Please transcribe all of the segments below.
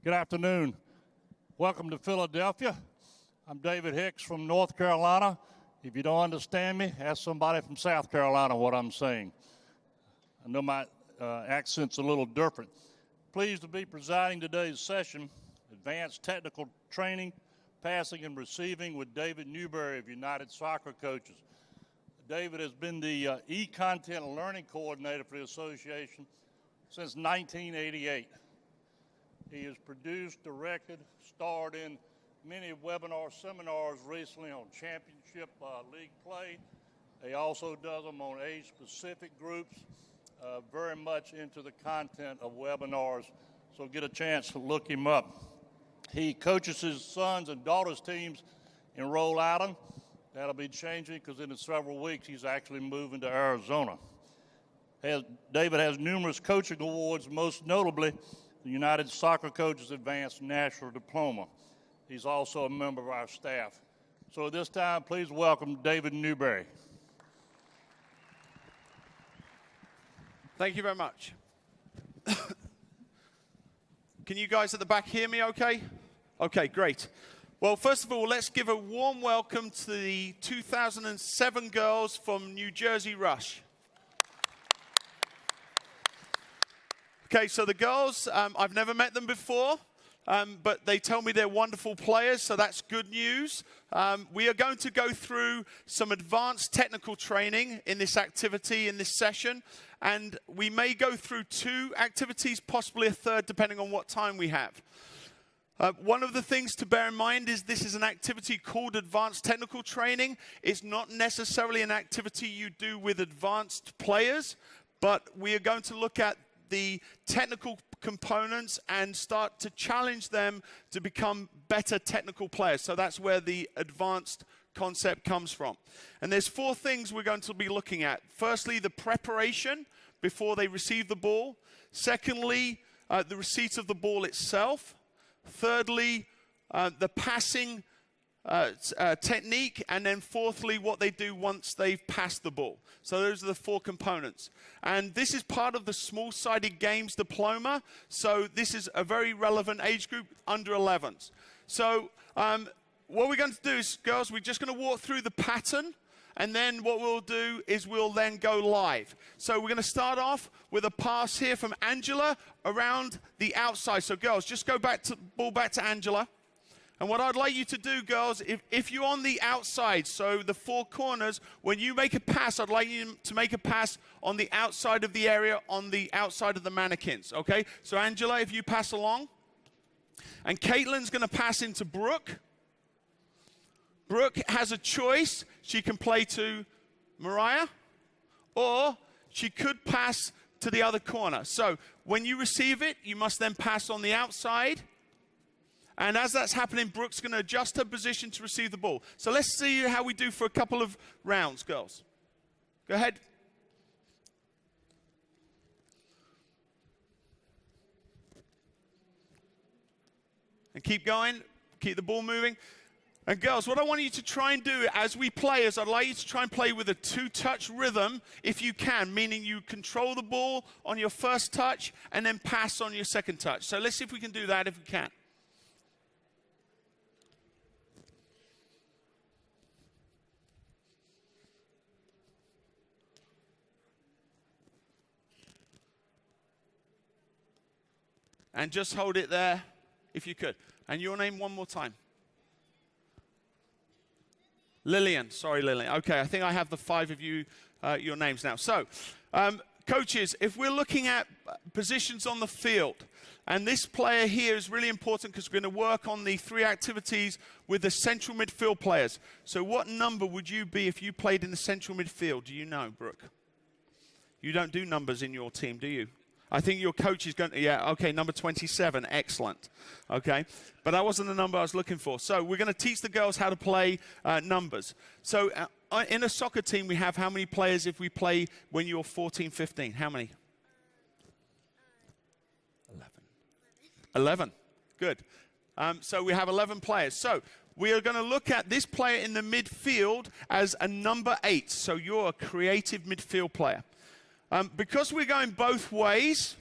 Good afternoon. Welcome to Philadelphia. I'm David Hicks from North Carolina. If you don't understand me, ask somebody from South Carolina what I'm saying. I know my accent's a little different. Pleased to be presiding today's session, Advanced Technical Training, Passing and Receiving with David Newbery of United Soccer Coaches. David has been the e-content learning coordinator for the association since 1988. He has produced, directed, starred in many webinar seminars recently on championship league play. He also does them on age-specific groups, very much into the content of webinars, so get a chance to look him up. He coaches his sons and daughters' teams in Rhode Island. That'll be changing because in several weeks he's actually moving to Arizona. David has numerous coaching awards, most notably the United Soccer Coaches Advanced National Diploma. He's also a member of our staff. So at this time, please welcome David Newbery. Thank you very much. Can you guys at the back hear me okay? Okay, great. Well, first of all, let's give a warm welcome to the 2007 girls from New Jersey Rush. Okay, so the girls, I've never met them before, but they tell me they're wonderful players, so that's good news. We are going to go through some advanced technical training in this activity, in this session, and we may go through 2 activities, possibly a third, depending on what time we have. One of the things to bear in mind is this is an activity called advanced technical training. It's not necessarily an activity you do with advanced players, but we are going to look at the technical components and start to challenge them to become better technical players. So that's where the advanced concept comes from. And there's 4 things we're going to be looking at. Firstly, the preparation before they receive the ball. Secondly, the receipt of the ball itself. Thirdly, the passing technique, and then fourthly, what they do once they've passed the ball. So those are the 4 components. And this is part of the small-sided games diploma, so this is a very relevant age group, under 11s. So what we're going to do is, girls, we're just going to walk through the pattern, and then what we'll do is we'll then go live. So we're going to start off with a pass here from Angela around the outside. So girls, just go back to ball back to Angela. And what I'd like you to do, girls, if you're on the outside, so the 4 corners, when you make a pass, I'd like you to make a pass on the outside of the area, on the outside of the mannequins, okay? So Angela, if you pass along. And Caitlin's going to pass into Brooke. Brooke has a choice. She can play to Mariah, or she could pass to the other corner. So when you receive it, you must then pass on the outside. And as that's happening, Brooke's going to adjust her position to receive the ball. So let's see how we do for a couple of rounds, girls. Go ahead. And keep going. Keep the ball moving. And girls, what I want you to try and do as we play is I'd like you to try and play with a 2-touch rhythm if you can, meaning you control the ball on your first touch and then pass on your second touch. So let's see if we can do that if we can. And just hold it there, if you could. And your name one more time. Lillian. Sorry, Lillian. Okay, I think I have the 5 of you, your names now. So, coaches, if we're looking at positions on the field, and this player here is really important because we're going to work on the 3 activities with the central midfield players. So what number would you be if you played in the central midfield? Do you know, Brooke? You don't do numbers in your team, do you? I think your coach is going to, yeah, okay, number 27, excellent, okay? But that wasn't the number I was looking for. So we're going to teach the girls how to play numbers. So in a soccer team, we have how many players if we play when you're 14, 15? How many? 11, good. So we have 11 players. So we are going to look at this player in the midfield as a number 8. So you're a creative midfield player. Because we're going both ways,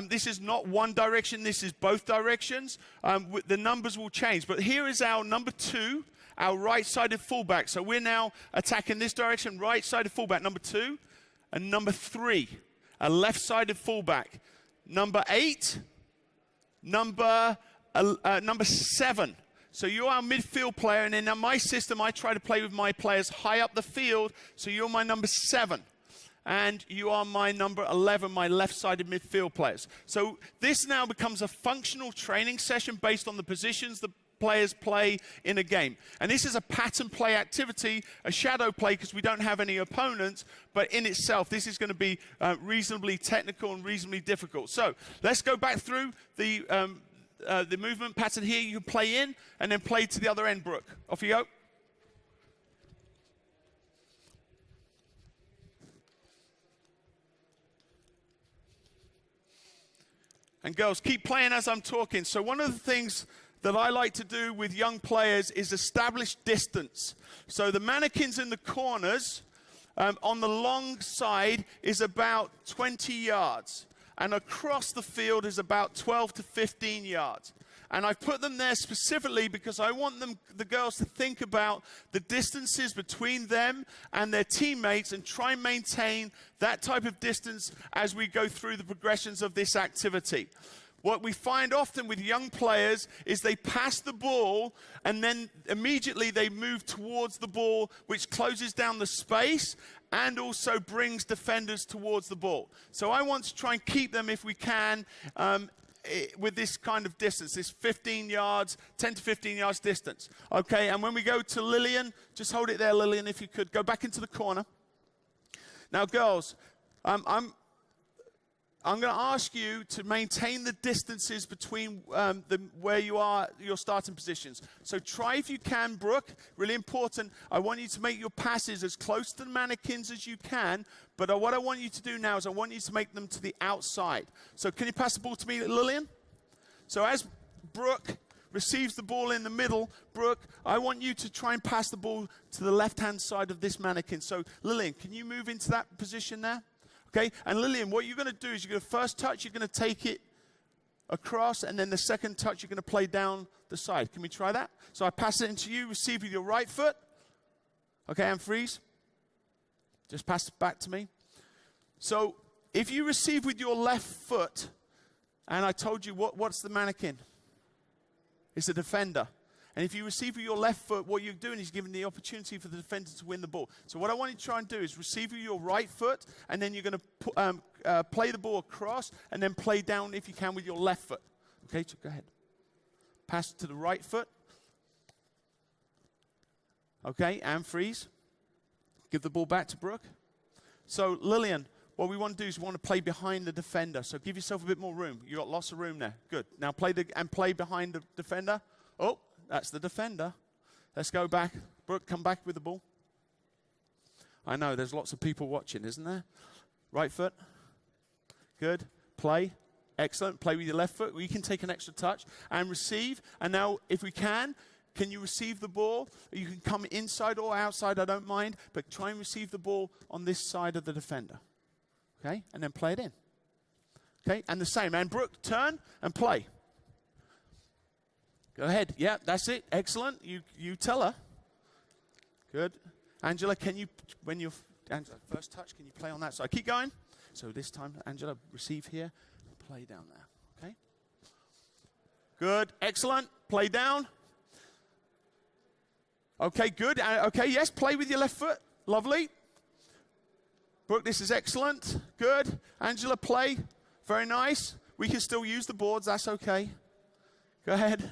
this is not one direction, this is both directions, the numbers will change. But here is our number 2, our right-sided fullback. So we're now attacking this direction, right-sided fullback, number 2. And number 3, a left-sided fullback. Number 8, number 7. So you're our midfield player, and in my system, I try to play with my players high up the field, so you're my number 7. And you are my number 11, my left-sided midfield players. So this now becomes a functional training session based on the positions the players play in a game. And this is a pattern play activity, a shadow play, because we don't have any opponents, but in itself, this is going to be reasonably technical and reasonably difficult. So let's go back through the movement pattern here. You can play in and then play to the other end, Brooke. Off you go. And girls, keep playing as I'm talking. So one of the things that I like to do with young players is establish distance. So the mannequins in the corners on the long side is about 20 yards. And across the field is about 12 to 15 yards. And I've put them there specifically because I want the girls to think about the distances between them and their teammates and try and maintain that type of distance as we go through the progressions of this activity. What we find often with young players is they pass the ball and then immediately they move towards the ball, which closes down the space and also brings defenders towards the ball. So I want to try and keep them, if we can, with this kind of distance, this 15 yards, 10 to 15 yards distance. Okay, and when we go to Lillian, just hold it there, Lillian, if you could. Go back into the corner. Now, girls, I'm going to ask you to maintain the distances between where you are, your starting positions. So try if you can, Brooke. Really important. I want you to make your passes as close to the mannequins as you can. But what I want you to do now is I want you to make them to the outside. So can you pass the ball to me, Lillian? So as Brooke receives the ball in the middle, Brooke, I want you to try and pass the ball to the left-hand side of this mannequin. So Lillian, can you move into that position there? Okay, and Lillian, what you're going to do is you're going to first touch, you're going to take it across, and then the second touch, you're going to play down the side. Can we try that? So I pass it into you, receive with your right foot. Okay, and freeze. Just pass it back to me. So if you receive with your left foot, and I told you what's the mannequin? It's a defender. And if you receive with your left foot, what you're doing is giving the opportunity for the defender to win the ball. So what I want you to try and do is receive with your right foot, and then you're going to play the ball across, and then play down, if you can, with your left foot. Okay, so go ahead. Pass to the right foot. Okay, and freeze. Give the ball back to Brooke. So Lillian, what we want to do is we want to play behind the defender. So give yourself a bit more room. You've got lots of room there. Good. Now play behind the defender. Oh, that's the defender. Let's go back. Brooke, come back with the ball. I know, there's lots of people watching, isn't there? Right foot. Good. Play. Excellent. Play with your left foot. You can take an extra touch and receive. And now, if we can you receive the ball? You can come inside or outside, I don't mind. But try and receive the ball on this side of the defender. Okay? And then play it in. Okay? And the same. And Brooke, turn and play. Go ahead. Yeah, that's it. Excellent. You tell her. Good. Angela, Angela, first touch, can you play on that side? Keep going. So this time, Angela, receive here. Play down there. Okay? Good. Excellent. Play down. Okay, good. Okay, yes, play with your left foot. Lovely. Brooke, this is excellent. Good. Angela, play. Very nice. We can still use the boards. That's okay. Go ahead.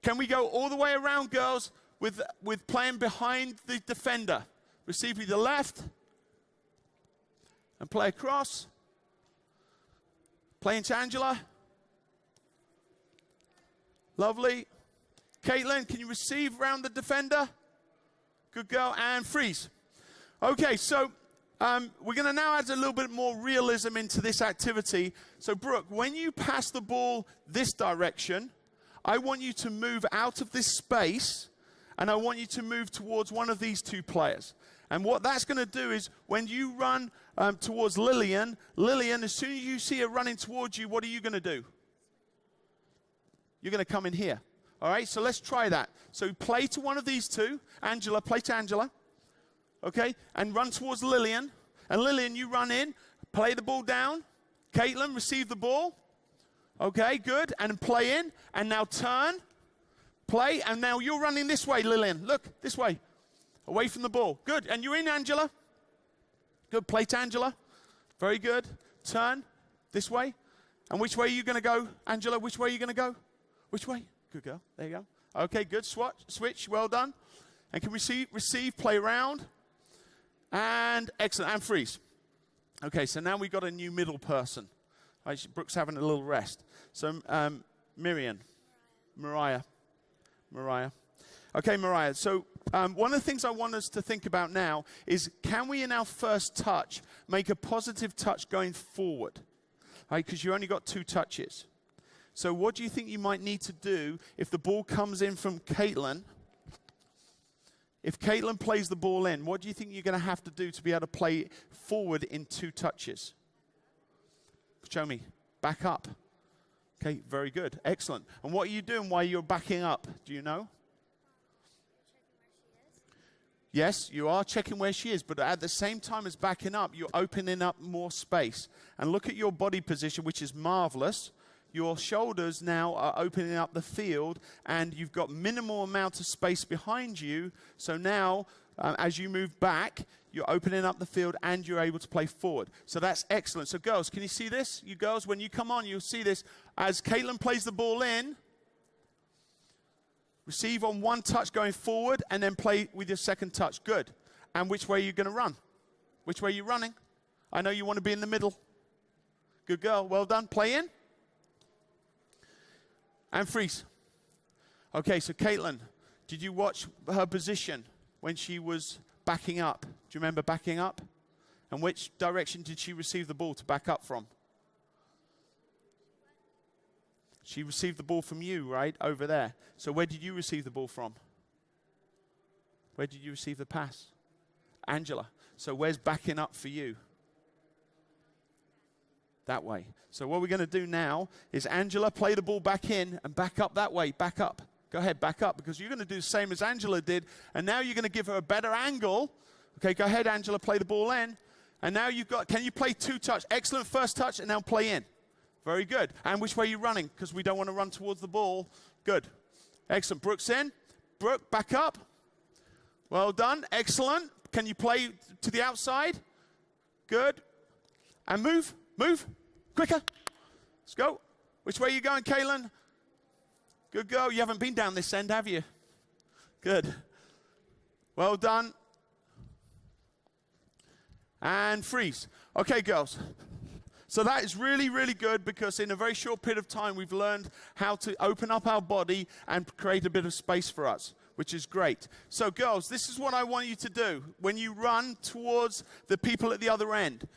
Can we go all the way around, girls, with playing behind the defender? Receive with the left. And play across. Play into Angela. Lovely. Caitlin, can you receive around the defender? Good girl. And freeze. Okay, so we're going to now add a little bit more realism into this activity. So, Brooke, when you pass the ball this direction, I want you to move out of this space, and I want you to move towards one of these two players. And what that's going to do is when you run towards Lillian, as soon as you see her running towards you, what are you going to do? You're going to come in here. All right, so let's try that. So play to one of these two. Angela, play to Angela. Okay, and run towards Lillian. And Lillian, you run in, play the ball down. Caitlin, receive the ball. Okay, good. And play in. And now turn. Play. And now you're running this way, Lillian. Look, this way. Away from the ball. Good. And you're in, Angela. Good. Play to Angela. Very good. Turn. This way. And which way are you going to go, Angela? Which way are you going to go? Which way? Good girl. There you go. Okay, good. Switch. Well done. And can we receive, play around. And excellent. And freeze. Okay, so now we've got a new middle person. Right, Brooke's having a little rest. So Mariah. Okay, Mariah. So one of the things I want us to think about now is, can we in our first touch make a positive touch going forward? Right, because you only got 2 touches. So what do you think you might need to do if the ball comes in from Caitlin? If Caitlin plays the ball in, what do you think you're going to have to do to be able to play forward in 2 touches? Show me. Back up. Okay, very good. Excellent. And what are you doing while you're backing up? Do you know? Yes, you are checking where she is, but at the same time as backing up, you're opening up more space. And look at your body position, which is marvelous. Your shoulders now are opening up the field, and you've got minimal amount of space behind you. So now, as you move back, you're opening up the field, and you're able to play forward. So that's excellent. So girls, can you see this? You girls, when you come on, you'll see this. As Caitlin plays the ball in, receive on 1 touch going forward, and then play with your second touch. Good. And which way are you going to run? Which way are you running? I know you want to be in the middle. Good girl. Well done. Play in. And freeze. Okay, so Caitlin, did you watch her position when she was backing up? Do you remember backing up? And which direction did she receive the ball to back up from? She received the ball from you, right? Over there. So where did you receive the ball from? Where did you receive the pass? Angela. So where's backing up for you? That way. So what we're going to do now is, Angela, play the ball back in and back up that way. Back up. Go ahead, back up, because you're going to do the same as Angela did. And now you're going to give her a better angle. Okay, go ahead, Angela, play the ball in. And now you've got, can you play 2 touch? Excellent first touch, and now play in. Very good. And which way are you running? Because we don't want to run towards the ball. Good. Excellent. Brooke's in. Brooke, back up. Well done. Excellent. Can you play to the outside? Good. And move. Move. Quicker. Let's go. Which way are you going, Caitlin? Good girl. You haven't been down this end, have you? Good. Well done. And freeze. Okay, girls. So that is really, really good, because in a very short period of time, we've learned how to open up our body and create a bit of space for us, which is great. So girls, this is what I want you to do. When you run towards the people at the other end,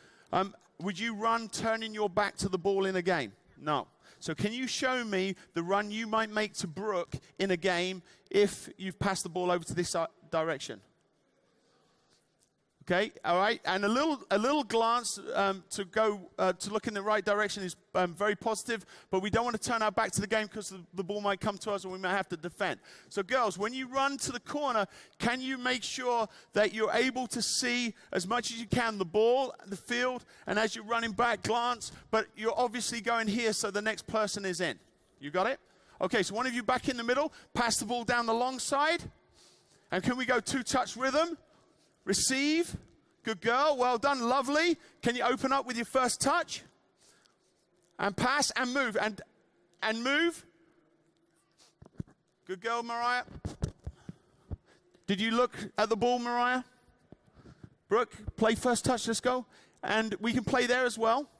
would you run turning your back to the ball in a game? No. So can you show me the run you might make to Brooke in a game if you've passed the ball over to this direction? Okay, all right, and a little glance to look in the right direction is very positive, but we don't want to turn our back to the game, because the ball might come to us and we might have to defend. So girls, when you run to the corner, can you make sure that you're able to see as much as you can the ball, the field, and as you're running back, glance, but you're obviously going here so the next person is in. You got it? Okay, so one of you back in the middle, pass the ball down the long side, and can we go 2 touch rhythm? Receive. Good girl. Well done. Lovely. Can you open up with your first touch? And pass and move. And move. Good girl, Mariah. Did you look at the ball, Mariah? Brooke, play first touch. Let's go. And we can play there as well.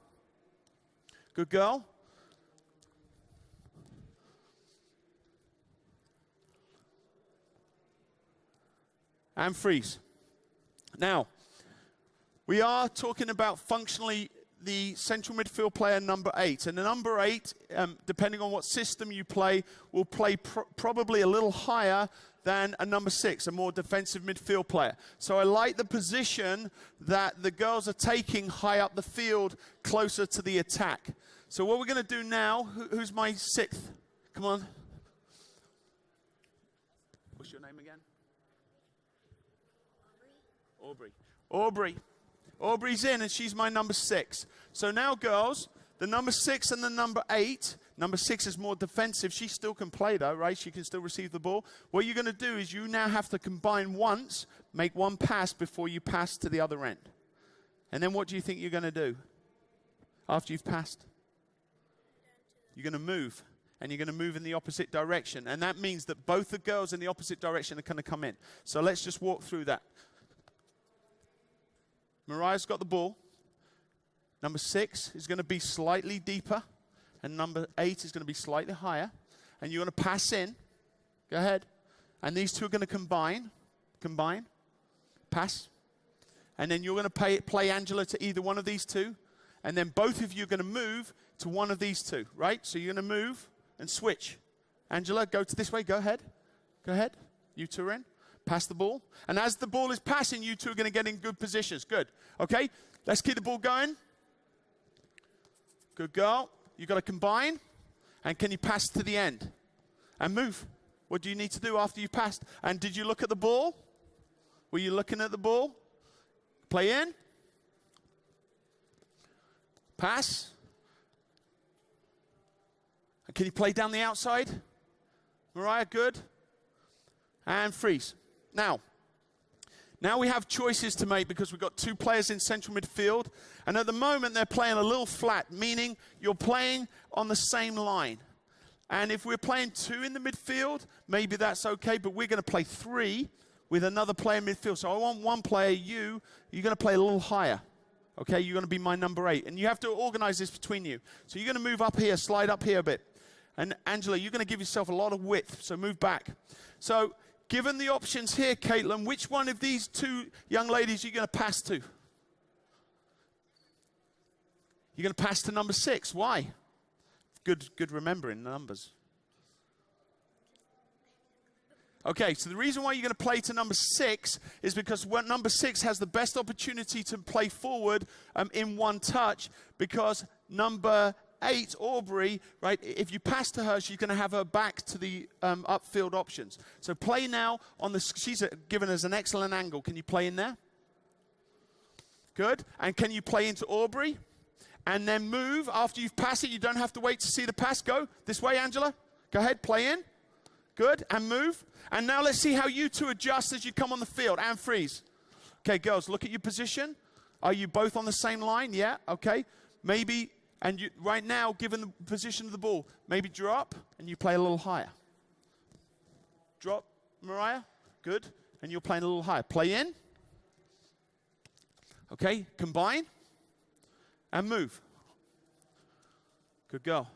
Good girl. And freeze. Now, we are talking about functionally the central midfield player number 8. And the number 8, depending on what system you play, will play probably a little higher than a number 6, a more defensive midfield player. So I like the position that the girls are taking high up the field, closer to the attack. So what we're going to do now, who's my 6th? Come on. What's your name again? Aubrey. Aubrey's in, and she's my number 6. So now, girls, the number 6 and the number 8. Number 6 is more defensive. She still can play, though, right? She can still receive the ball. What you're going to do is you now have to combine once, make one pass before you pass to the other end. And then what do you think you're going to do after you've passed? You're going to move. And you're going to move in the opposite direction. And that means that both the girls in the opposite direction are going to come in. So let's just walk through that. Mariah's got the ball. Number 6 is going to be slightly deeper. And number 8 is going to be slightly higher. And you're going to pass in. Go ahead. And these two are going to combine. Combine. Pass. And then you're going to play Angela to either one of these two. And then both of you are going to move to one of these two, right? So you're going to move and switch. Angela, go to this way. Go ahead. Go ahead. You two are in. Pass the ball. And as the ball is passing, you two are going to get in good positions. Good. Okay? Let's keep the ball going. Good girl. You've got to combine. And can you pass to the end? And move. What do you need to do after you've passed? And did you look at the ball? Were you looking at the ball? Play in. Pass. And can you play down the outside? Mariah, good. And freeze. Now we have choices to make because we've got 2 players in central midfield. And at the moment, they're playing a little flat, meaning you're playing on the same line. And if we're playing 2 in the midfield, maybe that's okay, but we're going to play 3 with another player in midfield. So I want one player, you're going to play a little higher. Okay, you're going to be my number 8. And you have to organize this between you. So you're going to move up here, slide up here a bit. And Angela, you're going to give yourself a lot of width, so move back. So given the options here, Caitlin, which one of these 2 young ladies are you going to pass to? You're going to pass to number 6. Why? Good remembering the numbers. Okay, so the reason why you're going to play to number 6 is because number 6 has the best opportunity to play forward in one touch, because number 8, Aubrey, right, if you pass to her, she's going to have her back to the upfield options. So play now on the, she's given us an excellent angle. Can you play in there? Good. And can you play into Aubrey? And then move after you've passed it. You don't have to wait to see the pass. Go this way, Angela. Go ahead, play in. Good, and move. And now let's see how you two adjust as you come on the field. And freeze. Okay, girls, look at your position. Are you both on the same line? Yeah, okay. Maybe, and you, right now, given the position of the ball, maybe drop and you play a little higher. Drop, Mariah. Good. And you're playing a little higher. Play in. Okay, combine. And move. Good girl.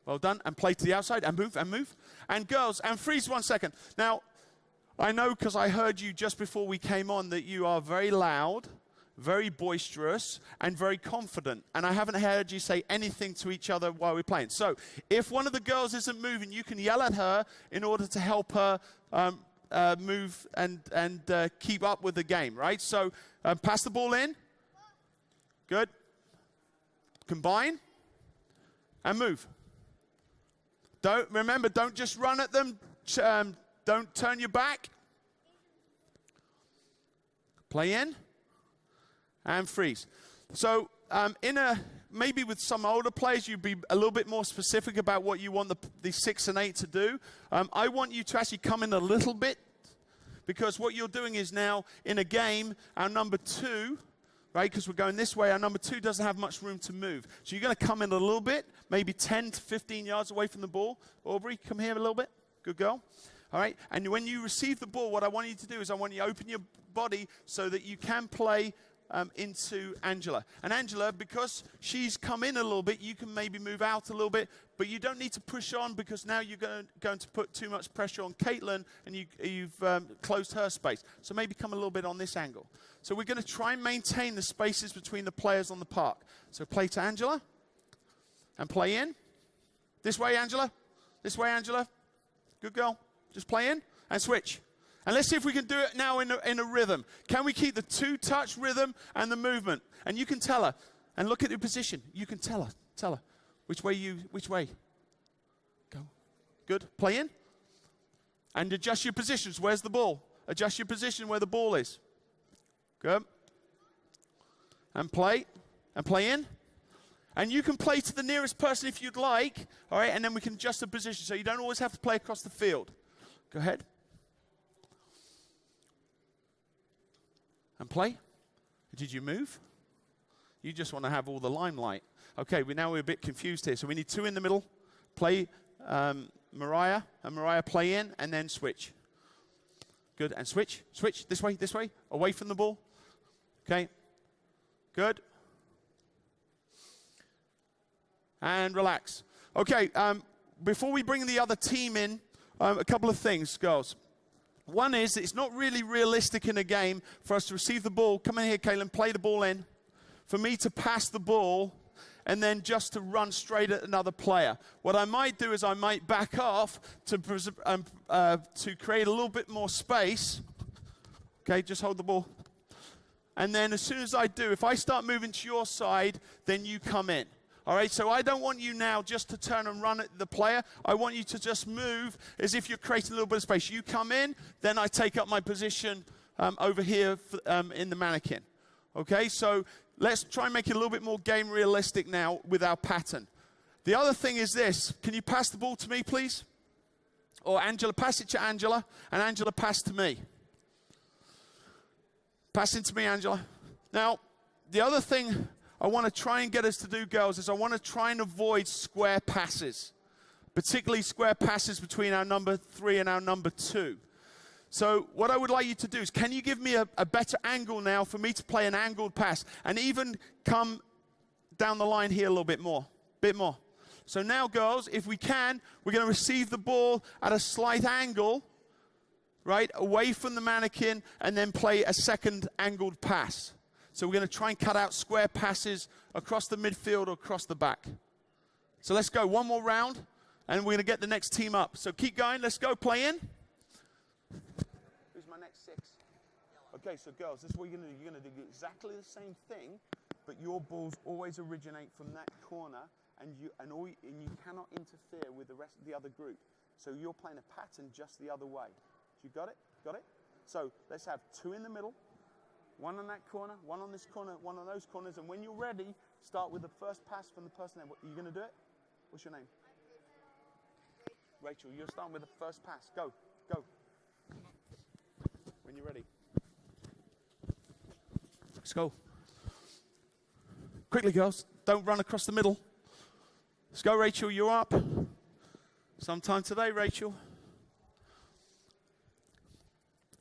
Well done. And play to the outside. And move. And move. And girls, and freeze 1 second. Now, I know because I heard you just before we came on that you are very loud, very boisterous, and very confident. And I haven't heard you say anything to each other while we're playing. So if one of the girls isn't moving, you can yell at her in order to help her move and keep up with the game, right? So pass the ball in. Good. Combine. And move. Don't just run at them. Don't turn your back. Play in. And freeze. So maybe with some older players, you'd be a little bit more specific about what you want the 6 and 8 to do. I want you to actually come in a little bit, because what you're doing is now in a game, our number 2, right, because we're going this way, our number 2 doesn't have much room to move. So you're going to come in a little bit, maybe 10 to 15 yards away from the ball. Aubrey, come here a little bit. Good girl. All right, and when you receive the ball, what I want you to do is I want you to open your body so that you can play into Angela. And Angela, because she's come in a little bit, you can maybe move out a little bit, but you don't need to push on, because now you're going to put too much pressure on Caitlin, and you've closed her space. So maybe come a little bit on this angle. So we're going to try and maintain the spaces between the players on the park. So play to Angela, and play in. This way, Angela. This way, Angela. Good girl. Just play in, and switch. And let's see if we can do it now in a rhythm. Can we keep the two-touch rhythm and the movement? And you can tell her, and look at your position. You can tell her which way. Go. Good. Play in. And adjust your positions. Where's the ball? Adjust your position where the ball is. Good. And play in. And you can play to the nearest person if you'd like, all right? And then we can adjust the position so you don't always have to play across the field. Go ahead. And play. Did you move? You just want to have all the limelight. Okay, we're a bit confused here. So we need two in the middle. Play Mariah, and Mariah play in, and then switch. Good, and switch. Switch, this way, away from the ball. Okay, good. And relax. Okay, before we bring the other team in, a couple of things, girls. One is, it's not really realistic in a game for us to receive the ball. Come in here, Kaylin, play the ball in. For me to pass the ball, and then just to run straight at another player. What I might do is I might back off to create a little bit more space. Okay, just hold the ball. And then as soon as I do, if I start moving to your side, then you come in. All right, so I don't want you now just to turn and run at the player. I want you to just move as if you're creating a little bit of space. You come in, then I take up my position over here in the mannequin. Okay, so let's try and make it a little bit more game realistic now with our pattern. The other thing is this. Can you pass the ball to me, please? Or Angela, pass it to Angela, and Angela, pass to me. Pass it to me, Angela. Now, the other thing I want to try and get us to do, girls, is I want to try and avoid square passes, particularly square passes between our number 3 and our number 2. So what I would like you to do is, can you give me a better angle now for me to play an angled pass, and even come down the line here a little bit more, So now, girls, if we can, we're going to receive the ball at a slight angle, right, away from the mannequin, and then play a second angled pass. So we're going to try and cut out square passes across the midfield or across the back. So let's go one more round, and we're going to get the next team up. So keep going. Let's go. Play in. Who's my next 6? Okay, so girls, this is what you're going to do. You're going to do exactly the same thing, but your balls always originate from that corner, and you cannot interfere with the other group. So you're playing a pattern just the other way. You got it? Got it? So let's have 2 in the middle. 1 on that corner, 1 on this corner, 1 on those corners, and when you're ready, start with the first pass from the person there. Are you going to do it? What's your name? Rachel, you're starting with the first pass. Go. When you're ready. Let's go. Quickly, girls. Don't run across the middle. Let's go, Rachel. You're up. Sometime today, Rachel.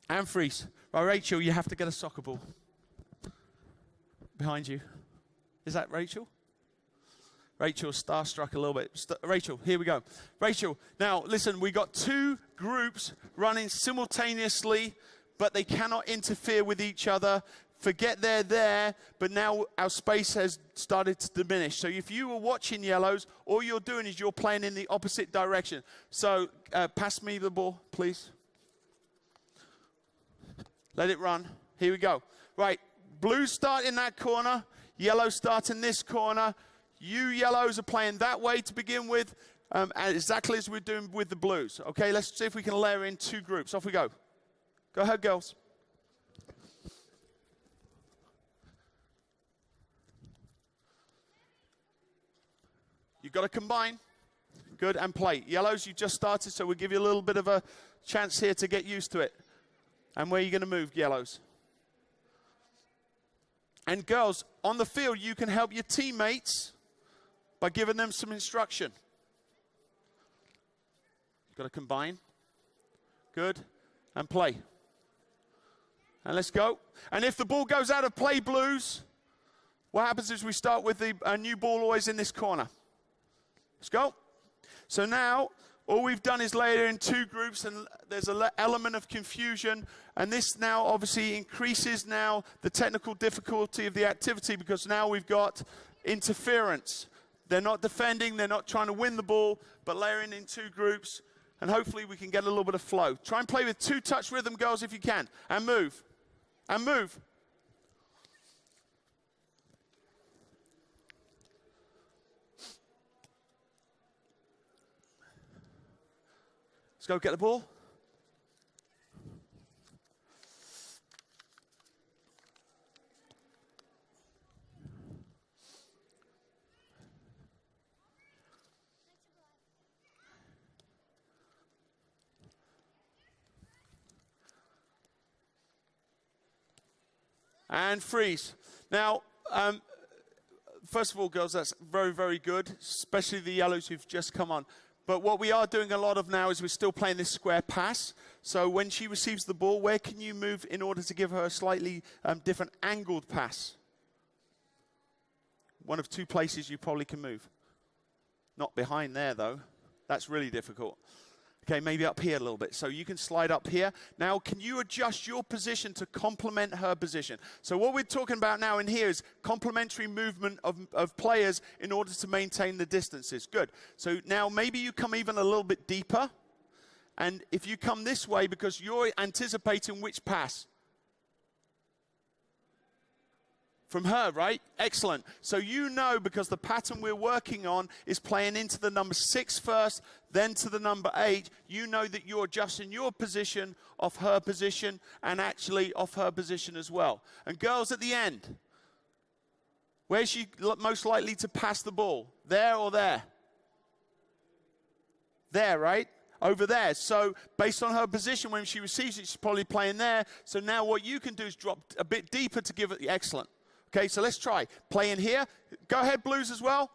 And freeze. Right, Rachel, you have to get a soccer ball. Behind you. Is that Rachel? Rachel's starstruck a little bit. Rachel, here we go. Rachel, now listen, we got 2 groups running simultaneously, but they cannot interfere with each other. Forget they're there, but now our space has started to diminish. So if you were watching yellows, all you're doing is you're playing in the opposite direction. So pass me the ball, please. Let it run. Here we go. Right, blues start in that corner. Yellows start in this corner. You yellows are playing that way to begin with, exactly as we're doing with the blues. Okay, let's see if we can layer in 2 groups. Off we go. Go ahead, girls. You've got to combine. Good, and play. Yellows, you just started, so we'll give you a little bit of a chance here to get used to it. And where are you going to move, yellows? And girls, on the field, you can help your teammates by giving them some instruction. You've got to combine. Good. And play. And let's go. And if the ball goes out of play, blues, what happens is we start with the new ball always in this corner. Let's go. So now, all we've done is layer in 2 groups, and there's an element of confusion. And this now obviously increases now the technical difficulty of the activity, because now we've got interference. They're not defending, they're not trying to win the ball, but layering in 2 groups. and hopefully we can get a little bit of flow. Try and play with 2-touch rhythm, girls, if you can. And move. And move. Let's go get the ball. And freeze. Now, first of all, girls, that's very, very good, especially the yellows who've just come on. But what we are doing a lot of now is we're still playing this square pass. So when she receives the ball, where can you move in order to give her a slightly different angled pass? One of 2 places you probably can move. Not behind there, though. That's really difficult. Okay, maybe up here a little bit. So you can slide up here. Now, can you adjust your position to complement her position? So what we're talking about now in here is complementary movement of players in order to maintain the distances. Good. So now maybe you come even a little bit deeper. And if you come this way, because you're anticipating which pass? From her, right? Excellent. So you know, because the pattern we're working on is playing into the number 6 first, then to the number 8, you know that you're adjusting your position off her position and actually off her position as well. And girls, at the end, where's she most likely to pass the ball? There or there? There, right? Over there. So based on her position, when she receives it, she's probably playing there. So now what you can do is drop a bit deeper to give it the excellent. Okay, so let's try. Play in here. Go ahead, blues as well.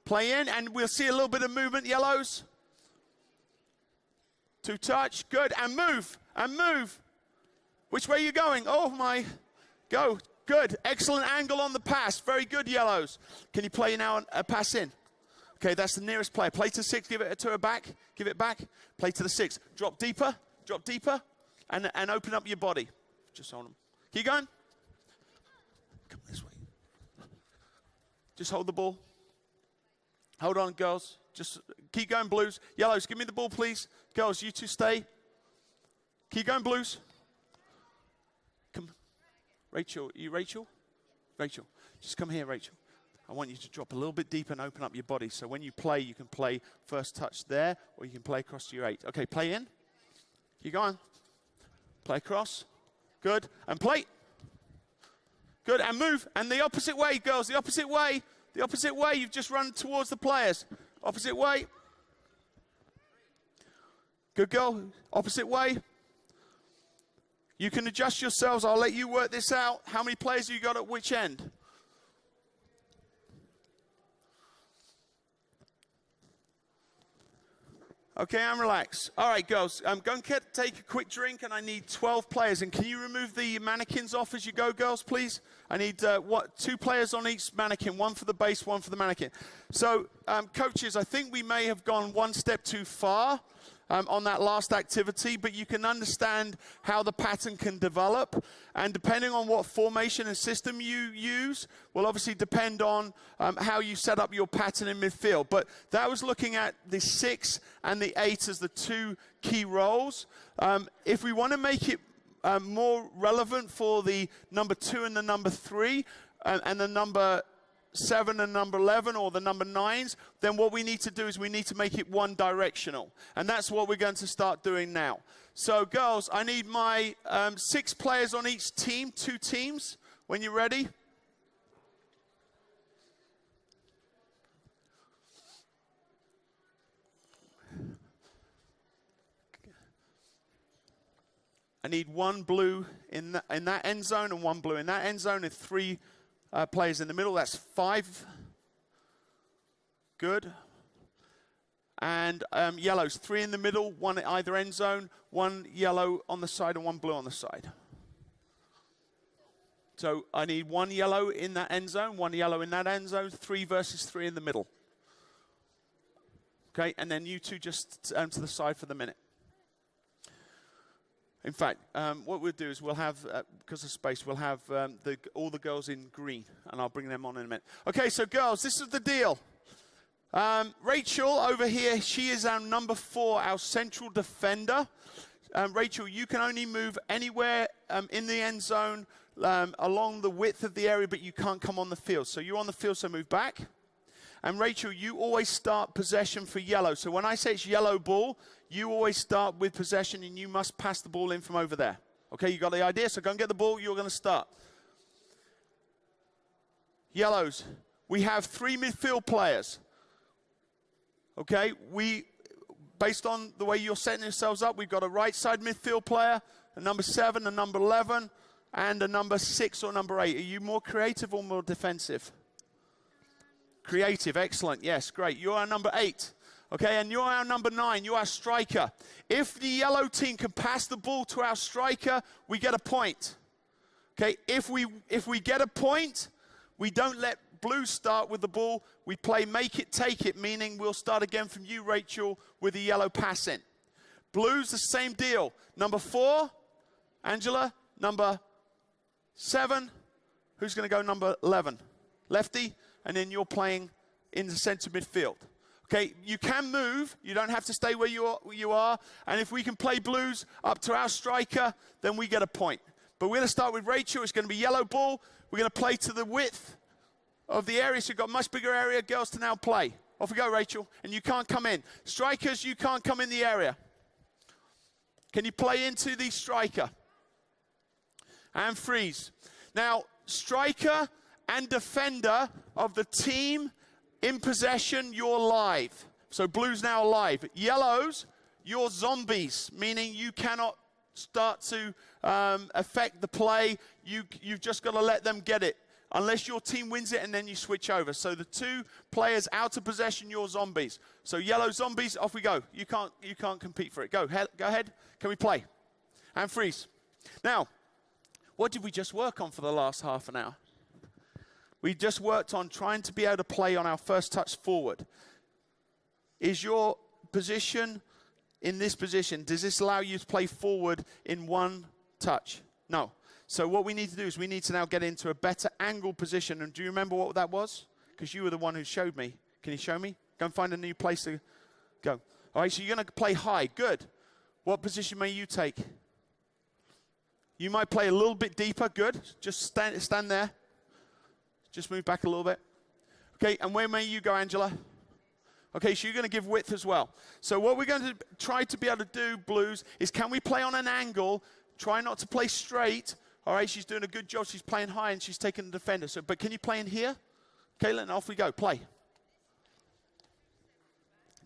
Play in, and we'll see a little bit of movement, yellows. 2-touch, good, and move, and move. Which way are you going? Oh my, go, good. Excellent angle on the pass, very good, yellows. Can you play now a pass in? Okay, that's the nearest player. Play to 6, give it to her back, give it back. Play to the 6, drop deeper, and open up your body. Just hold them. Keep going. Come this way. Just hold the ball. Hold on, girls. Just keep going, blues. Yellows, give me the ball, please. Girls, you 2 stay. Keep going, blues. Come. Rachel, you Rachel? Rachel, just come here, Rachel. I want you to drop a little bit deeper and open up your body. So when you play, you can play first touch there, or you can play across to your 8. Okay, play in. Keep going. Play across. Good. And play. Good, and move. And the opposite way, girls, the opposite way. The opposite way. You've just run towards the players. Opposite way. Good girl. Opposite way. You can adjust yourselves. I'll let you work this out. How many players have you got at which end? Okay, I'm relaxed. All right, girls, go and take a quick drink, and I need 12 players. And can you remove the mannequins off as you go, girls, please? I need 2 players on each mannequin, 1 for the base, 1 for the mannequin. So, coaches, I think we may have gone 1 step too far on that last activity, but you can understand how the pattern can develop. And depending on what formation and system you use will obviously depend on how you set up your pattern in midfield. But that was looking at the 6 and the 8 as the 2 key roles. If we want to make it more relevant for the number 2 and the number 3 and the number 7 and number 11 or the number 9s, then what we need to do is we need to make it one directional. And that's what we're going to start doing now. So girls, I need my 6 players on each team, 2 teams, when you're ready. I need 1 blue in that end zone and 1 blue in that end zone and 3 players in the middle. That's 5. Good. And yellows, 3 in the middle, 1 at either end zone, 1 yellow on the side and 1 blue on the side. So I need 1 yellow in that end zone, 1 yellow in that end zone, 3 versus 3 in the middle. Okay, and then you 2 just to the side for the minute. In fact, what we'll do is we'll have, because of space, we'll have all the girls in green, and I'll bring them on in a minute. Okay, so girls, this is the deal. Rachel over here, she is our number 4, our central defender. Rachel, you can only move anywhere in the end zone along the width of the area, but you can't come on the field. So you're on the field, so move back. And Rachel, you always start possession for yellow. So when I say it's yellow ball, you always start with possession, and you must pass the ball in from over there. Okay, you got the idea? So go and get the ball. You're going to start. Yellows, we have 3 midfield players. Okay, based on the way you're setting yourselves up, we've got a right side midfield player, a number 7, a number 11, and a number 6 or number 8. Are you more creative or more defensive? Creative, excellent. Yes, great. You're our number 8. Okay, and you're our number 9. You're our striker. If the yellow team can pass the ball to our striker, we get a point. Okay, if we get a point, we don't let blue start with the ball. We play make it, take it, meaning we'll start again from you, Rachel, with the yellow pass in. Blues, the same deal. Number 4, Angela. Number 7, who's going to go number 11? Lefty. And then you're playing in the center midfield. Okay, you can move. You don't have to stay where you are. And if we can play blues up to our striker, then we get a point. But we're going to start with Rachel. It's going to be yellow ball. We're going to play to the width of the area. So you've got a much bigger area. Girls to now play. Off we go, Rachel. And you can't come in. Strikers, you can't come in the area. Can you play into the striker? And freeze. Now, striker and defender of the team in possession, you're live. So blue's now alive. Yellows, you're zombies, meaning you cannot start to affect the play. You've just got to let them get it, unless your team wins it and then you switch over. So the 2 players out of possession, you're zombies. So yellow zombies, off we go. You can't compete for it. Go ahead. Can we play? And freeze. Now, what did we just work on for the last half an hour? We just worked on trying to be able to play on our first touch forward. Is your position in this position, does this allow you to play forward in one touch? No. So what we need to do is we need to now get into a better angle position. And do you remember what that was? Because you were the one who showed me. Can you show me? Go and find a new place to go. All right, so you're going to play high. Good. What position may you take? You might play a little bit deeper. Good. Just stand there. Just move back a little bit. Okay, and where may you go, Angela? Okay, so you're going to give width as well. So what we're going to try to be able to do, blues, is can we play on an angle? Try not to play straight. All right, she's doing a good job. She's playing high and she's taking the defender. So, but can you play in here? Okay, then off we go. Play.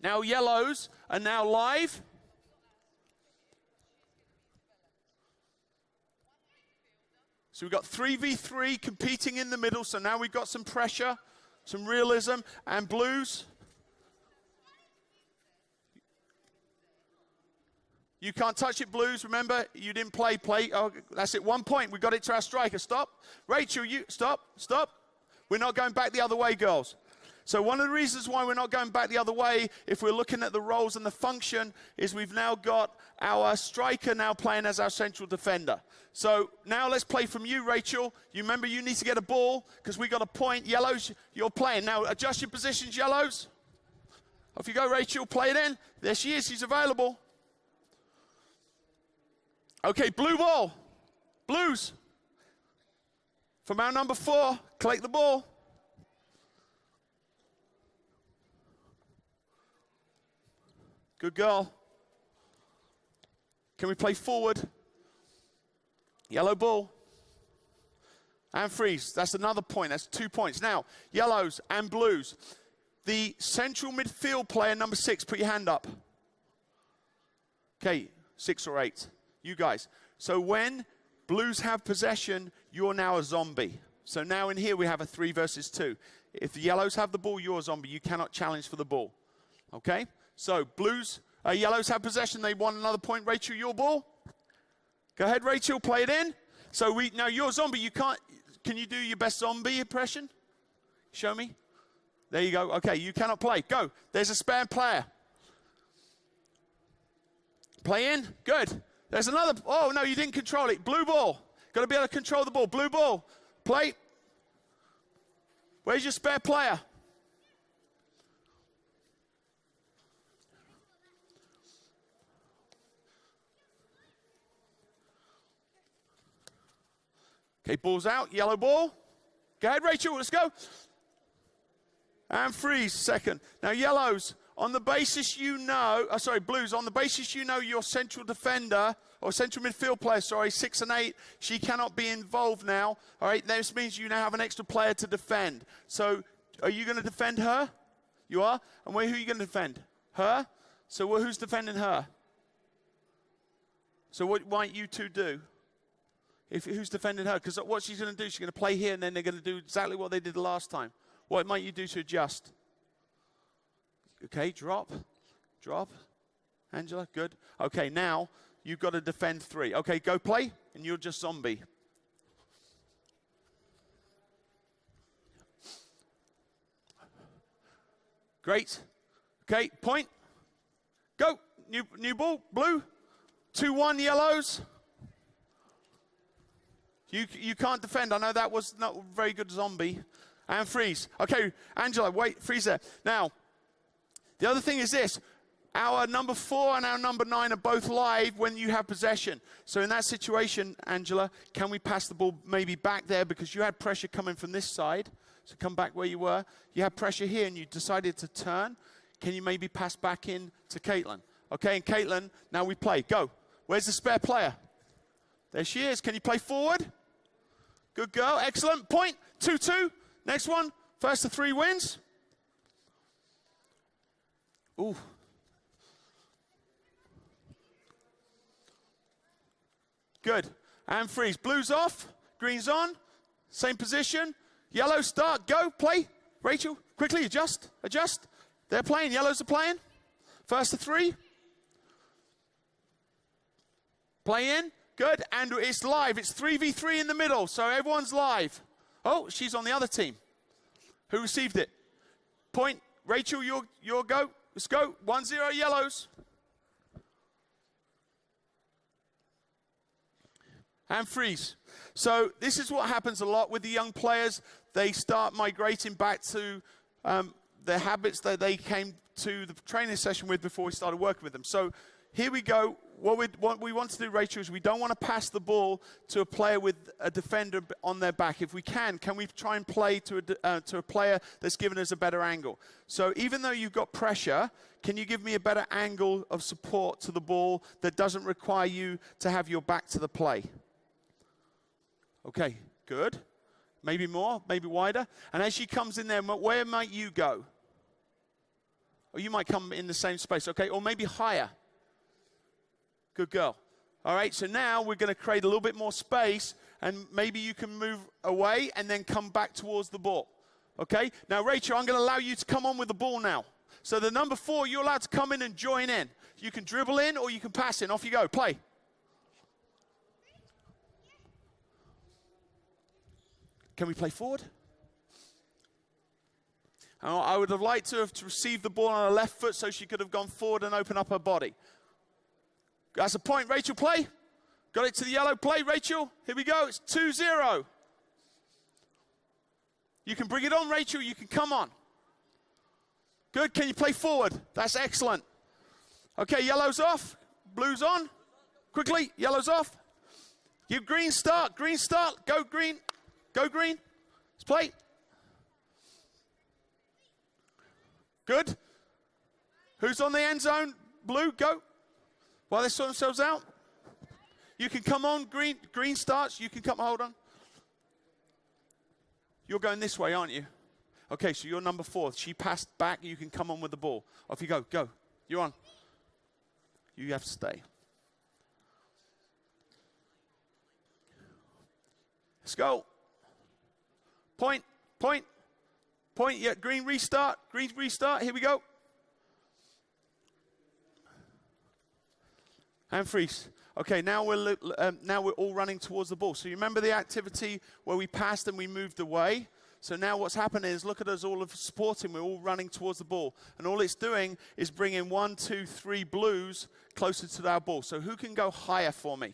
Now yellows are now live. So we've got 3v3 competing in the middle. So now we've got some pressure, some realism, and blues. You can't touch it, blues. Remember, you didn't play. Oh, that's it. 1 point. We got it to our striker. Stop. Rachel, you stop. We're not going back the other way, girls. So one of the reasons why we're not going back the other way, if we're looking at the roles and the function, is we've now got our striker now playing as our central defender. So now let's play from you, Rachel. You remember you need to get a ball because we got a point. Yellows, you're playing. Now adjust your positions, yellows. Off you go, Rachel. Play it in. There she is. She's available. Okay, blue ball. Blues. From our number 4, collect the ball. Good girl. Can we play forward? Yellow ball. And freeze. That's another point. That's 2 points. Now, yellows and blues. The central midfield player, number 6, put your hand up. Okay, 6 or 8. You guys. So when blues have possession, you're now a zombie. So now in here we have a 3 versus 2. If the yellows have the ball, you're a zombie. You cannot challenge for the ball. Okay? So yellows have possession. They want another point. Rachel, your ball. Go ahead, Rachel. Play it in. So now you're a zombie. You can't. Can you do your best zombie impression? Show me. There you go. Okay, you cannot play. Go. There's a spare player. Play in. Good. There's another. Oh, no, you didn't control it. Blue ball. Got to be able to control the ball. Blue ball. Play. Where's your spare player? Okay, ball's out, yellow ball. Go ahead, Rachel, let's go. And freeze, second. Now, yellows, on the basis you know, blues, on the basis you know your central defender, or central midfield player, 6 and 8, she cannot be involved now. All right, this means you now have an extra player to defend. So, are you going to defend her? You are? And who are you going to defend? Her? So, who's defending her? So, what might you two do? Who's defending her? Because what she's going to do, she's going to play here, and then they're going to do exactly what they did the last time. What might you do to adjust? Okay, drop. Angela, good. Okay, now you've got to defend 3. Okay, go play, and you're just zombie. Great. Okay, point. Go. New ball, blue. 2-1 yellows. You can't defend. I know that was not a very good zombie. And freeze. Okay, Angela, wait, freeze there. Now, the other thing is this. Our number 4 and our number 9 are both live when you have possession. So in that situation, Angela, can we pass the ball maybe back there because you had pressure coming from this side. So come back where you were. You had pressure here and you decided to turn. Can you maybe pass back in to Caitlin? Okay, and Caitlin, now we play. Go. Where's the spare player? There she is. Can you play forward? Good girl. Excellent. Point. 2-2. Next one. First to 3 wins. Ooh. Good. And freeze. Blues off. Green's on. Same position. Yellow start. Go. Play. Rachel, quickly. Adjust. They're playing. Yellows are playing. First to 3. Play in. Good. And it's live. It's 3v3 in the middle. So everyone's live. Oh, she's on the other team. Who received it? Point. Rachel, your go. Let's go. 1-0 yellows. And freeze. So this is what happens a lot with the young players. They start migrating back to their habits that they came to the training session with before we started working with them. So here we go. What we want to do, Rachel, is we don't want to pass the ball to a player with a defender on their back. If we can we try and play to a player that's given us a better angle? So even though you've got pressure, can you give me a better angle of support to the ball that doesn't require you to have your back to the play? Okay, good. Maybe more, maybe wider. And as she comes in there, where might you go? Or you might come in the same space, okay? Or maybe higher. Good girl. All right, so now we're going to create a little bit more space, and maybe you can move away and then come back towards the ball. Okay? Now, Rachel, I'm going to allow you to come on with the ball now. So the number 4, you're allowed to come in and join in. You can dribble in or you can pass in. Off you go. Play. Can we play forward? I would have liked to have received the ball on her left foot so she could have gone forward and opened up her body. That's a point. Rachel, play. Got it to the yellow. Play, Rachel. Here we go. It's 2-0. You can bring it on, Rachel. You can come on. Good. Can you play forward? That's excellent. Okay, yellow's off. Blue's on. Quickly. Yellow's off. Give green start. Green start. Go green. Go green. Let's play. Good. Who's on the end zone? Blue, go. While they sort themselves out. You can come on, green. Green starts. You can come, hold on. You're going this way, aren't you? Okay, so you're number 4. She passed back. You can come on with the ball. Off you go. Go. You're on. You have to stay. Let's go. Point. Yeah, green restart. Green restart. Here we go. And freeze. Okay, now we're all running towards the ball. So you remember the activity where we passed and we moved away? So now what's happening is, look at us all supporting. We're all running towards the ball. And all it's doing is bringing 1, 2, 3 blues closer to our ball. So who can go higher for me?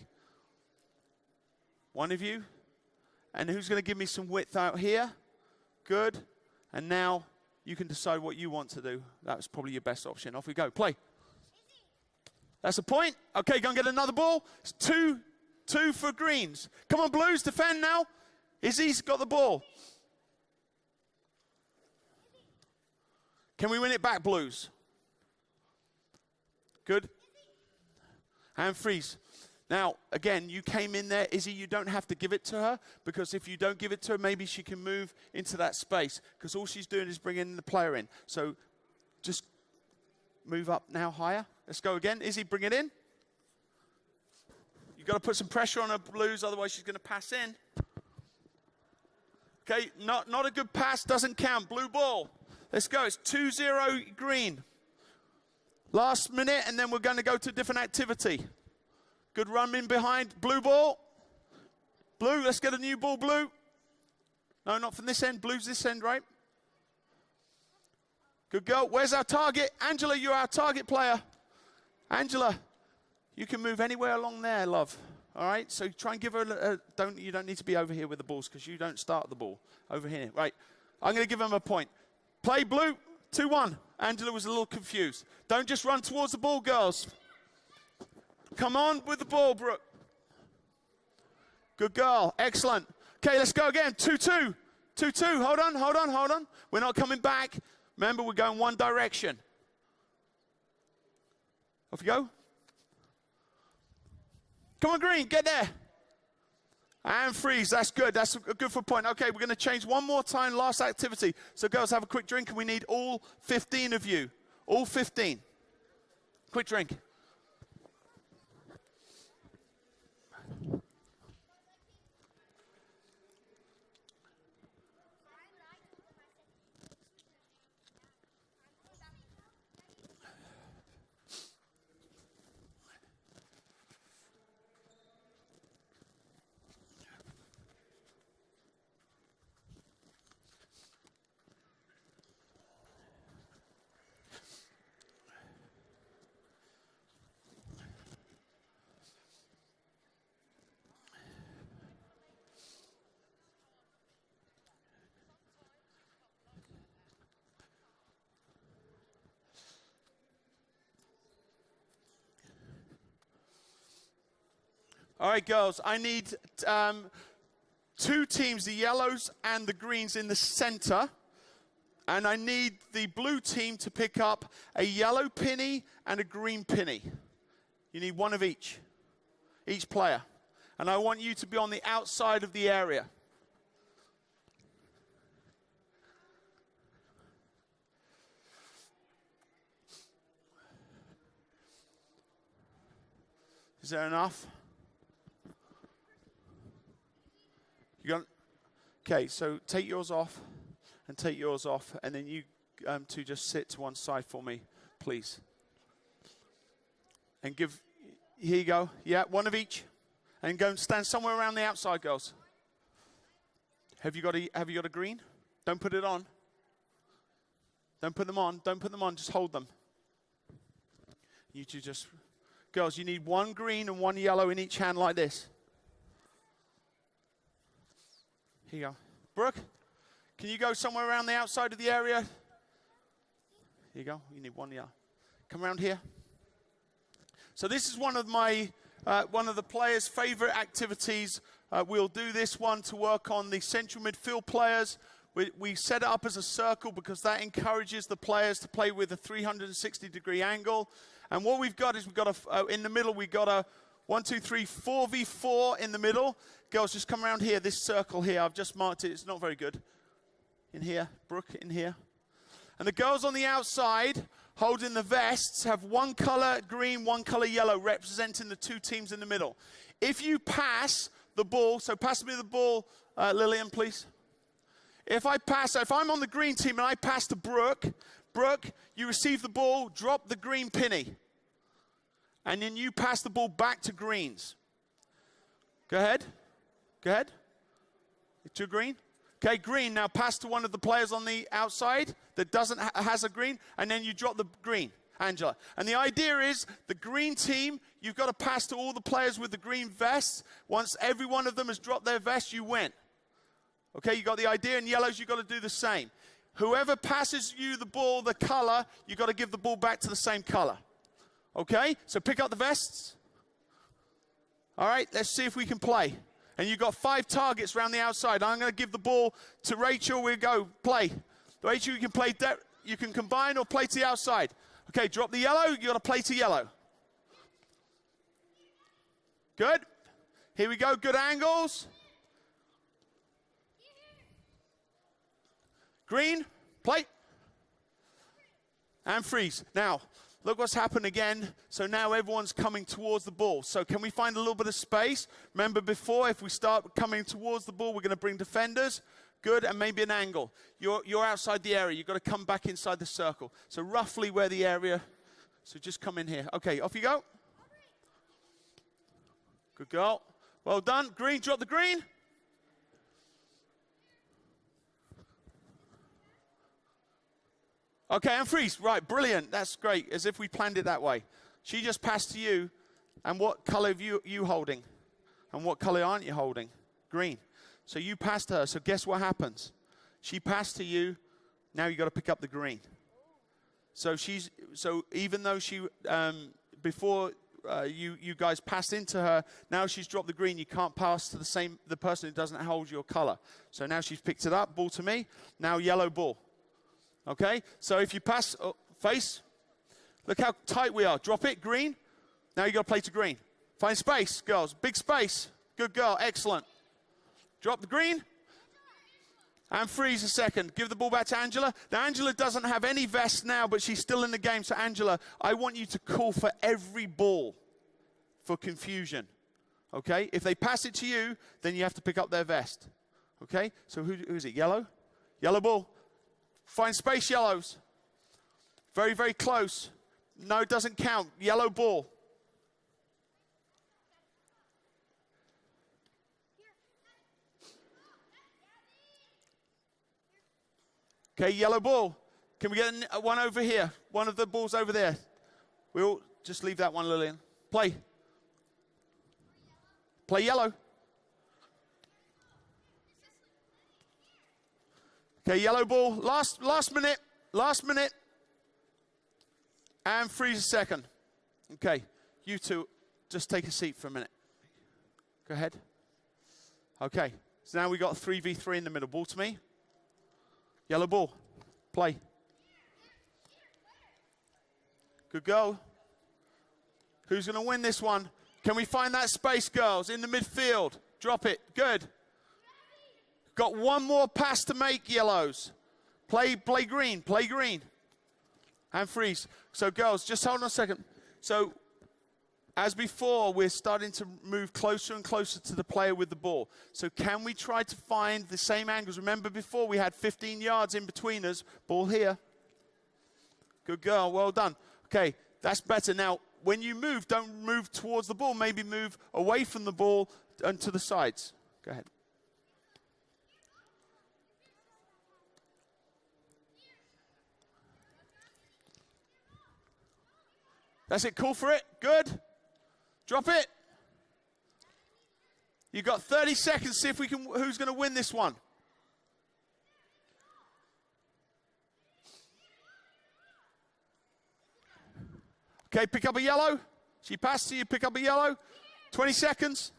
One of you? And who's going to give me some width out here? Good. And now you can decide what you want to do. That was probably your best option. Off we go. Play. That's a point. Okay, go and get another ball. It's 2-2 for greens. Come on, blues, defend now. Izzy's got the ball. Can we win it back, Blues? Good. And freeze. Now, again, you came in there. Izzy, you don't have to give it to her, because if you don't give it to her, maybe she can move into that space, because all she's doing is bringing the player in. So just move up now higher. Let's go again. Izzy, bring it in. You've got to put some pressure on her, Blues, otherwise she's going to pass in. Okay, not a good pass, doesn't count. Blue ball. Let's go. It's 2-0 green. Last minute, and then we're going to go to a different activity. Good run in behind. Blue ball. Blue, let's get a new ball, Blue. No, not from this end. Blue's this end, right? Good girl. Where's our target? Angela, you're our target player. Angela, you can move anywhere along there, love. All right? So try and give her you don't need to be over here with the balls, because you don't start the ball. Over here. Right. I'm going to give him a point. Play, Blue. 2-1. Angela was a little confused. Don't just run towards the ball, girls. Come on with the ball, Brooke. Good girl. Excellent. Okay, let's go again. 2-2. 2-2. Hold on. We're not coming back. Remember, we're going one direction. Off you go. Come on, Green. Get there. And freeze. That's good. That's good for a point. Okay, we're going to change one more time. Last activity. So, girls, have a quick drink, and we need all 15 of you. All 15. Quick drink. All right, girls, I need two teams, the yellows and the greens, in the center. And I need the blue team to pick up a yellow penny and a green penny. You need one of each player. And I want you to be on the outside of the area. Is there enough? Okay, so take yours off and take yours off, and then you two just sit to one side for me, please. And here you go. Yeah, one of each. And go and stand somewhere around the outside, girls. Have you got a green? Don't put it on. Don't put them on. Don't put them on. Just hold them. You two just, girls, you need one green and one yellow in each hand like this. Here you go. Brooke, can you go somewhere around the outside of the area? Here you go. You need one yellow. Come around here. So this is one of the players' favorite activities. We'll do this one to work on the central midfield players. We set it up as a circle because that encourages the players to play with a 360-degree angle. And what we've got is in the middle, we've got a 1, 2, 3, 4v4 in the middle. Girls, just come around here, this circle here. I've just marked it. It's not very good. In here. Brooke, in here. And the girls on the outside, holding the vests, have one color green, one color yellow, representing the two teams in the middle. If you pass the ball, so pass me the ball, Lillian, please. If I'm on the green team and I pass to Brooke, you receive the ball, drop the green penny. And then you pass the ball back to greens. Go ahead. It's your green. Okay, green. Now pass to one of the players on the outside that has a green, and then you drop the green, Angela. And the idea is the green team, you've got to pass to all the players with the green vests. Once every one of them has dropped their vest, you win. Okay, you got the idea. And yellows, you've got to do the same. Whoever passes you the ball, the color, you've got to give the ball back to the same color. Okay, so pick up the vests. All right, let's see if we can play. And you've got 5 targets around the outside. I'm going to give the ball to Rachel. We go, play. Rachel, you can play, you can combine or play to the outside. Okay, drop the yellow. You got to play to yellow. Good. Here we go, good angles. Green, play. And freeze. Now, look what's happened again. So now everyone's coming towards the ball. So can we find a little bit of space? Remember before, if we start coming towards the ball, we're going to bring defenders. Good, and maybe an angle. You're outside the area. You've got to come back inside the circle. So roughly where the area, so just come in here. Okay, off you go. Good girl. Well done. Green, drop the green. Okay, and freeze. Right, brilliant. That's great, as if we planned it that way. She just passed to you. And what color are you holding? And what color aren't you holding? Green. So you passed her. So guess what happens? She passed to you. Now you got to pick up the green. So even though she before you guys passed into her, now she's dropped the green. You can't pass to the person who doesn't hold your color. So now she's picked it up. Ball to me. Now yellow ball. Okay. So if you pass face, look how tight we are. Drop it. Green. Now you got to play to green. Find space, girls. Big space. Good girl. Excellent. Drop the green. And freeze a second. Give the ball back to Angela. Now, Angela doesn't have any vest now, but she's still in the game. So, Angela, I want you to call for every ball for confusion. Okay? If they pass it to you, then you have to pick up their vest. Okay? So, who is it? Yellow? Yellow ball. Find space, yellows. Very, very close. No, it doesn't count. Yellow ball. Okay, yellow ball. Can we get one over here? One of the balls over there. We'll just leave that one, Lillian. Play. Play yellow. Okay, yellow ball. Last minute. Last minute. And freeze a second. Okay, you two, just take a seat for a minute. Go ahead. Okay, so now we got 3v3 in the middle. Ball to me. Yellow ball. Play. Good goal. Who's going to win this one? Can we find that space, girls, in the midfield? Drop it. Good. Got one more pass to make, yellows. Play green. Play green. And freeze. So, girls, just hold on a second. So, as before, we're starting to move closer and closer to the player with the ball. So can we try to find the same angles? Remember before we had 15 yards in between us. Ball here. Good girl. Well done. Okay, that's better. Now, when you move, don't move towards the ball. Maybe move away from the ball and to the sides. Go ahead. That's it. Call for it. Good. Drop it. You got 30 seconds. See if we can. Who's going to win this one? Okay, pick up a yellow. She passed to you. Pick up a yellow. 20 seconds.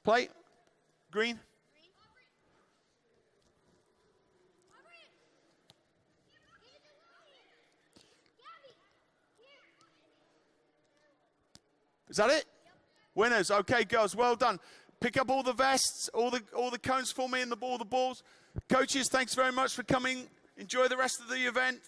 Play. Green. Is that it? Winners. Okay, girls, well done. Pick up all the vests, all the cones for me and the balls. Coaches, thanks very much for coming. Enjoy the rest of the event.